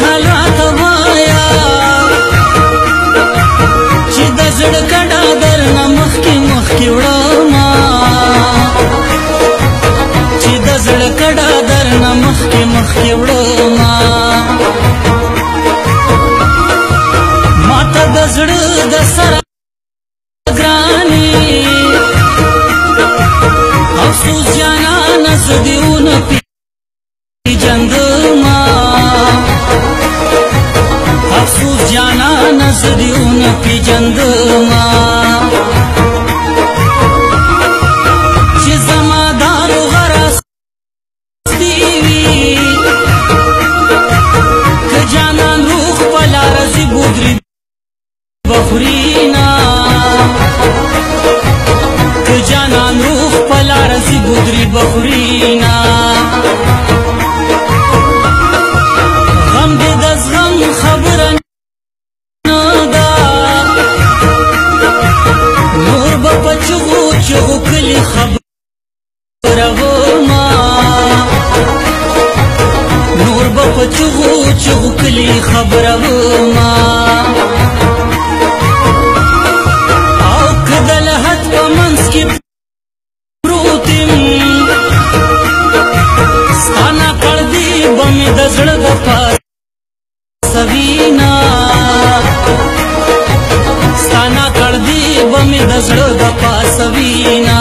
حال راته وایا چې د زړه کډه درنه مخکې مخکې وړمه چې د زړه کډه درنه مخکې مخکې وړمه ماته د زړه د سره ګرانې افسوس جانانه زه دې ونه پیژندمه افسوس جانانه زه دې ونه پیژندمه چې زما دا روغه راستی وي که جانان روغ په لاره ځي بودري بخورينا که جانان روغ په لاره ځي بودري بخورينا غم دې د زغم خبره نه ده نور به په چغو چغو کلي خبرومه نور به په چغو چغو کلي خبرومه او که د لحد په منځ کې پروت یم ستا ناکړ دې به مې د زړه د پاسوینه ستا ناکړ دې به مې د زړه د پاسوینه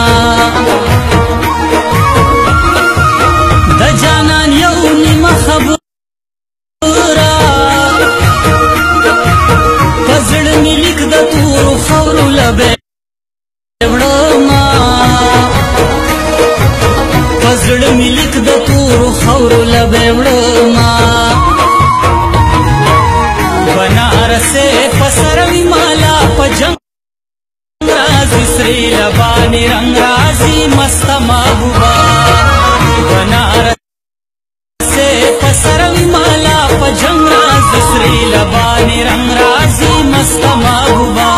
د جانان یو نیمه خبره په زړه مې لیک د تورو خاورو لبې وړمه په زړه مې لیک د تورو خاورو لبې وړمه بنارسې په سر مې مالا په جنګ راځي سرې لبانې رنګ راځي مسته محبوبه بنارسې په سر مې مالا په جنګ راځي سرې لبانې رنګ راځي مسته محبوبه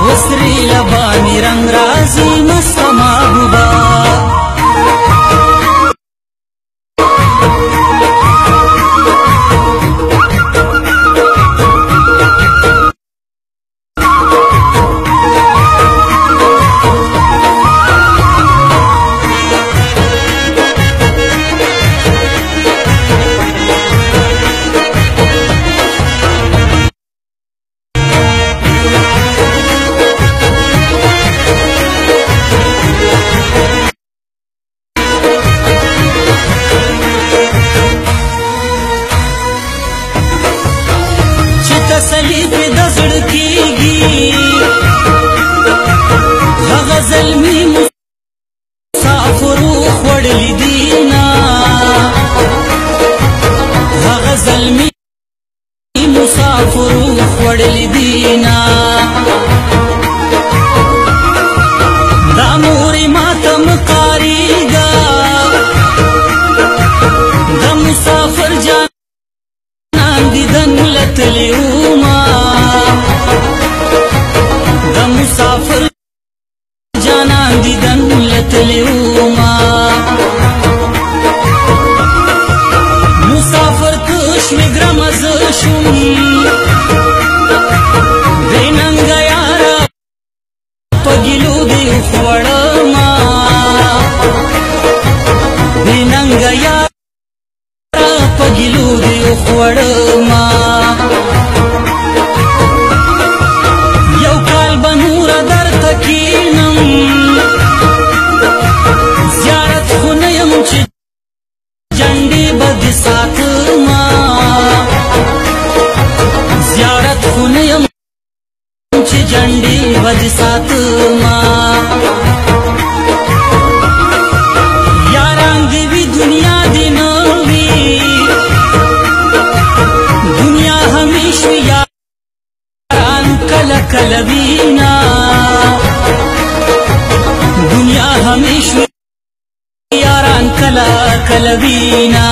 وسرې لبانې رنګ راځي مسته محبوبه تسلی پې د زړه کېږي هغه زلمي مسافرو خوړلي دینه هغه زلمي مسافرو خوړلي دینه دا مورې ماته مکارېږه د مسافر جانان دیدن لتلی د مسافر جانان دیدن لتلی وما مسافر کش می ګرمه زه شوم بې ننګه یاره په ګیلو دې وخوړمه بې ننګه یاره په ګیلو دې وخوړمه زیارت خو نه یم چې جنډې به دې ساتمه زیارت خو نه یم چې جنډې به دې ساتمه یاران دې وي دنیا دې نه وي دنیا همیش وي یاران کله کله وینا دنیا همیشه یاران کلا کلا وینا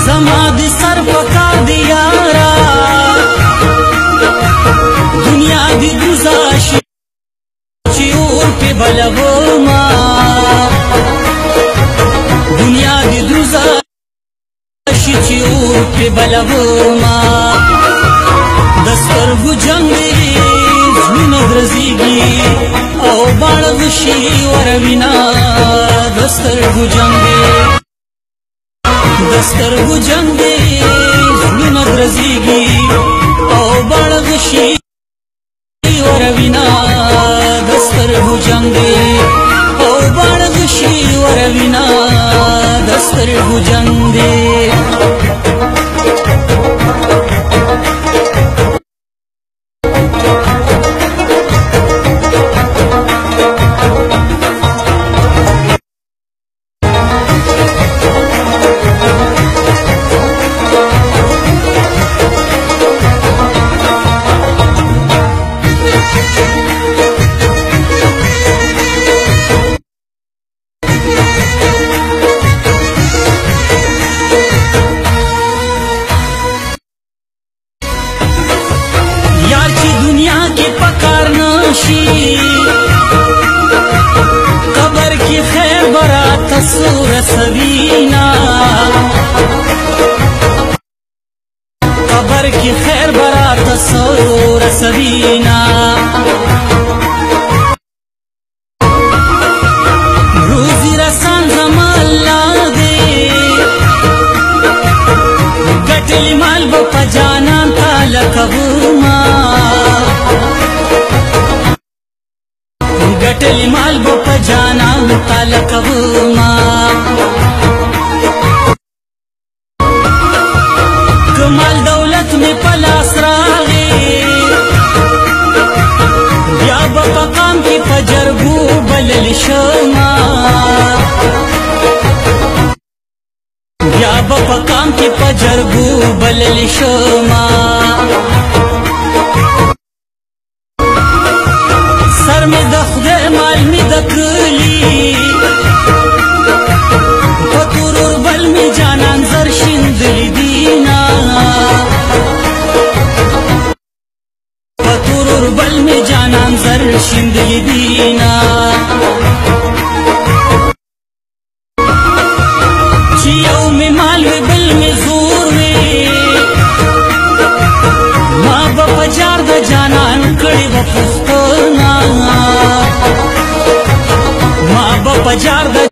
زما دی سر پکار دی یارا دنیا دی گزاشی چی اور پی بلغو ما دنیا دی شي چې اور پرې بلوما د سترګو جنګ دی زړونه درزېږي او باڼه وشي وروینا د سترګو جنګ دی د سترګو جنګ دی زړونه درزېږي او باڼه وشي وروینا د سترګو جنګ دی او باڼه وشي وروینا د سترګو جنګ دی قبر کی خیر برات سور سوینا قبر کی خیر برات سور سوینا روزی رسان زمان لادے گٹلی مال بپا جانان تالکبوما گټلی مال په جانان تعالی کوما کمال دولت می پلاس راغی بیا په مقام کې پجرګو بلل شما بیا په مقام کې پجرګو بلل شما سر می د خدای مال می د کلی په تورور بل می جانان زر شیندلی دینا په تورور بل می جانان زر شیندلی دینا چې یو می مال وی بل می زور وی ما به په جار د جانان کړي و پښتو ما با پجار د